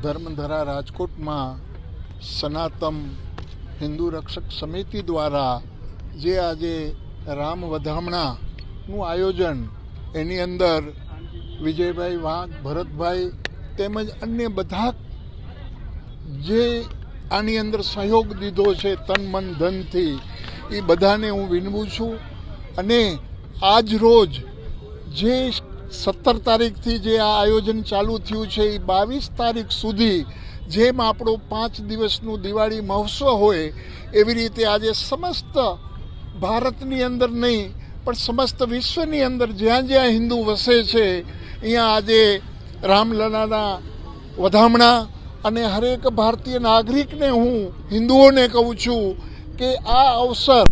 ધર્મધરા રાજકોટમાં સનાતન હિન્દુ રક્ષક સમિતિ દ્વારા જે આજે રામ વધામણાનું આયોજન, એની અંદર વિજયભાઈ વાઘ, ભરતભાઈ તેમજ અન્ય બધા જે આની અંદર સહયોગ દીધો છે તન મન ધનથી, એ બધાને હું વિનવું છું. અને આજ રોજ જે 17 તારીખથી જે આ આયોજન ચાલુ થયું છે એ 22 તારીખ સુધી જેમ આપણો 5 દિવસનું દિવાળી મહોત્સવ હોય એવી રીતે આજે સમસ્ત ભારતની અંદર નહીં પણ સમસ્ત વિશ્વની અંદર જ્યાં જ્યાં હિન્દુ વસે છે અહીંયા આજે રામલલાના વધામણા અને હરેક ભારતીય નાગરિકને હું હિન્દુઓને કહું છું કે આ અવસર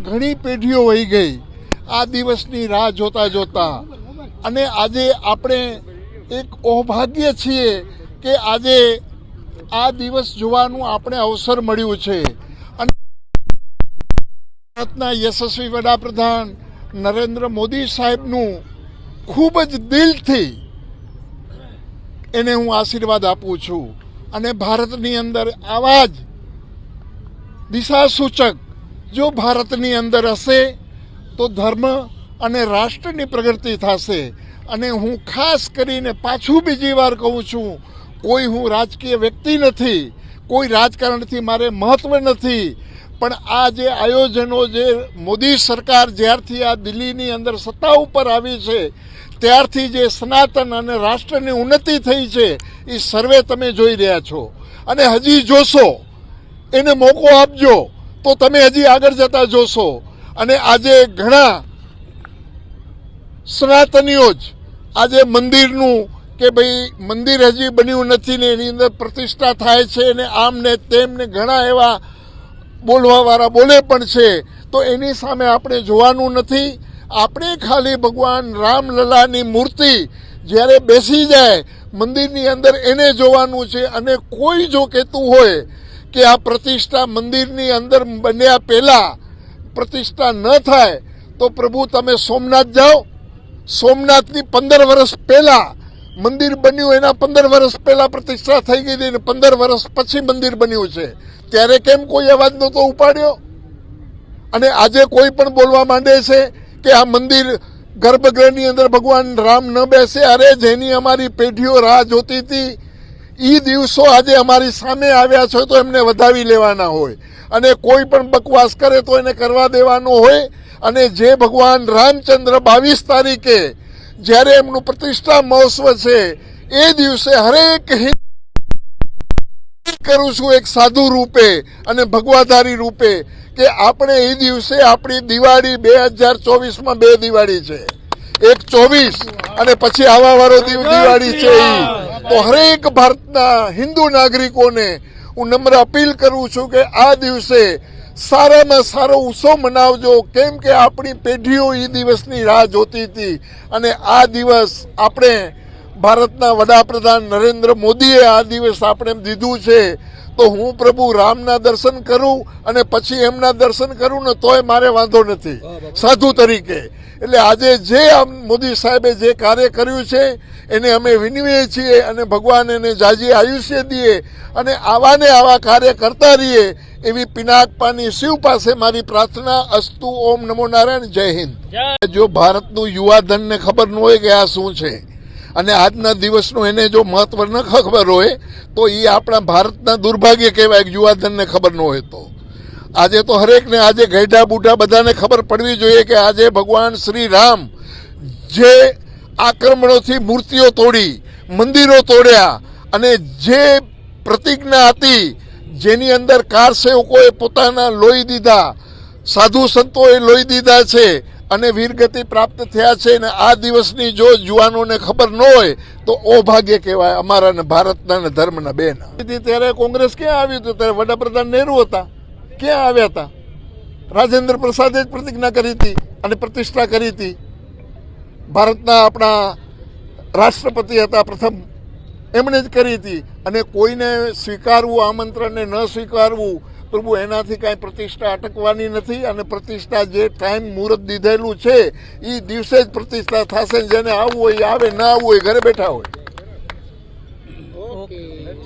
ઘણી પેઢીઓ વહી ગઈ આ દિવસની રાહ જોતા જોતા, અને આજે આપણે એક સૌભાગ્ય છીએ કે આજે આ દિવસ જોવાનું આપણે અવસર મળ્યું છે. અને ભારતના યશસ્વી વડાપ્રધાન નરેન્દ્ર મોદી સાહેબનું ખૂબ જ દિલથી એને હું આશીર્વાદ આપું છું. અને ભારતની અંદર આવા જ દિશા સૂચક જો ભારતની અંદર હશે તો ધર્મ અને રાષ્ટ્રની પ્રગતિ થશે. અને હું ખાસ કરીને પાછું બીજી વાર કહું છું, કોઈ હું રાજકીય વ્યક્તિ નથી, કોઈ રાજકારણથી મારે મહત્વ નથી, પણ આ જે આયોજનો જે મોદી સરકાર જ્યારથી આ દિલ્હીની અંદર સત્તા ઉપર આવી છે ત્યારથી જે સનાતન અને રાષ્ટ્રની ઉન્નતિ થઈ છે એ સર્વે તમે જોઈ રહ્યા છો. અને હજી જોશો, એને મોકો આપજો તો તમે હજી આગળ જતા જોશો. અને આજે ઘણા સનાતનીઓ જ આજે મંદિરનું કે ભાઈ મંદિર હજી બન્યું નથી ને એની અંદર પ્રતિષ્ઠા થાય છે ને આમ ને તેમ ને ઘણા એવા બોલવાવાળા બોલે પણ છે. તો એની સામે આપણે જોવાનું નથી. આપણે ખાલી ભગવાન રામલલાની મૂર્તિ જ્યારે બેસી જાય મંદિરની અંદર એને જોવાનું છે. અને કોઈ જો કહેતું હોય કે આ પ્રતિષ્ઠા મંદિરની અંદર બન્યા પહેલાં પ્રતિષ્ઠા ન થાય તો પ્રભુ તમે સોમનાથ જાઓ. સોમનાથની 15 વર્ષ પહેલાં મંદિર બન્યું, એના 15 વર્ષ પહેલાં પ્રતિષ્ઠા થઈ ગઈ હતી ને 15 વર્ષ પછી મંદિર બન્યું છે. ત્યારે કેમ કોઈ અવાજ નહોતો ઉપાડ્યો? અને આજે કોઈ પણ બોલવા માંડે છે કે આ મંદિર ગર્ભગૃહની અંદર ભગવાન રામ ન બેસે. અરે જેની અમારી પેઢીઓ રાહ જોતી હતી એ દિવસો આજે અમારી સામે આવ્યા છે તો એમને વધાવી લેવાના હોય. અને કોઈ પણ બકવાસ કરે તો એને કરવા દેવાનો હોય. અને જે ભગવાન રામચંદ્ર 22 તારીખે જ્યારે એમનું પ્રતિષ્ઠા મહોત્સવ છે એ દિવસે હરેક કરું છું એક સાધુ રૂપે અને ભગવાધારી રૂપે કે આપણે એ દિવસે આપણી દિવાળી 2024માં 2 દિવાળી છે, એક 24 અને પછી આવાવાળો દિવાળી છે. તો હરેક ભારતના હિન્દુ નાગરિકોને હું નમ્ર અપીલ કરું છું કે આ દિવસે સારામાં સારો ઉત્સવ મનાવજો. કેમ કે આપણી પેઢીઓ એ દિવસની રાહ જોતી હતી અને આ દિવસ આપણે ભારતના વડાપ્રધાન નરેન્દ્ર મોદીએ આ દિવસ આપણે દીધું છે. તો હું પ્રભુ રામના દર્શન કરું અને પછી એમના દર્શન કરું ને તોય મારે વાંધો નથી સાધુ તરીકે. એટલે આજે જે મોદી સાહેબે જે કાર્ય કર્યું છે એને અમે વિનવીએ છીએ અને ભગવાન એને જાજી આયુષ્ય દે અને આવાને આવા કાર્ય કરતા રહીએ એવી પિનાકપાની શિવ પાસે મારી પ્રાર્થના. અસ્તુ. ઓમ નમો નારાયણ. જય હિન્દ. જો ભારતનું યુવાધનને ખબર ન હોય કે આ શું છે અને આજના દિવસનું એને જો મહત્વ ન ખબર હોય તો એ આપણા ભારતના દુર્ભાગ્ય કહેવાય કે યુવાધનને ખબર ન હોય તો. આજે તો હરેકને આજે ગઈઢા બુઢા બધાને ખબર પડવી જોઈએ કે આજે ભગવાન શ્રી રામ જે આક્રમણોથી મૂર્તિઓ તોડી, મંદિરો તોડ્યા અને જે પ્રતિજ્ઞા હતી જેની અંદર કાર સેવકોએ પોતાના લોહી દીધા, સાધુ સંતોએ લોહી દીધા છે અને વીરગતિ પ્રાપ્ત થયા છે. ને આ દિવસની જો યુવાનોને ખબર ન હોય તો અભાગ્ય કહેવાય અમારા ને ભારતના ને ધર્મના બેના. ત્યારે કોંગ્રેસ ક્યાં આવ્યું હતું? ત્યારે વડાપ્રધાન નહેરુ હતા. ક્યાં આવ્યા હતા? રાજેન્દ્ર પ્રસાદે જ પ્રતિજ્ઞા કરી હતી અને પ્રતિષ્ઠા કરી હતી. ભારતના આપણા રાષ્ટ્રપતિ હતા પ્રથમ, એમણે જ કરી હતી. અને કોઈને સ્વીકારવું આમંત્રણને ન સ્વીકારવું પ્રભુ એનાથી કાંઈ પ્રતિષ્ઠા અટકવાની નથી. અને પ્રતિષ્ઠા જે ટાઈમ મુહૂર્ત દીધેલું છે એ દિવસે જ પ્રતિષ્ઠા થશે. જેને આવવું હોય આવે, ના આવવું હોય ઘરે બેઠા હોય. ઓકે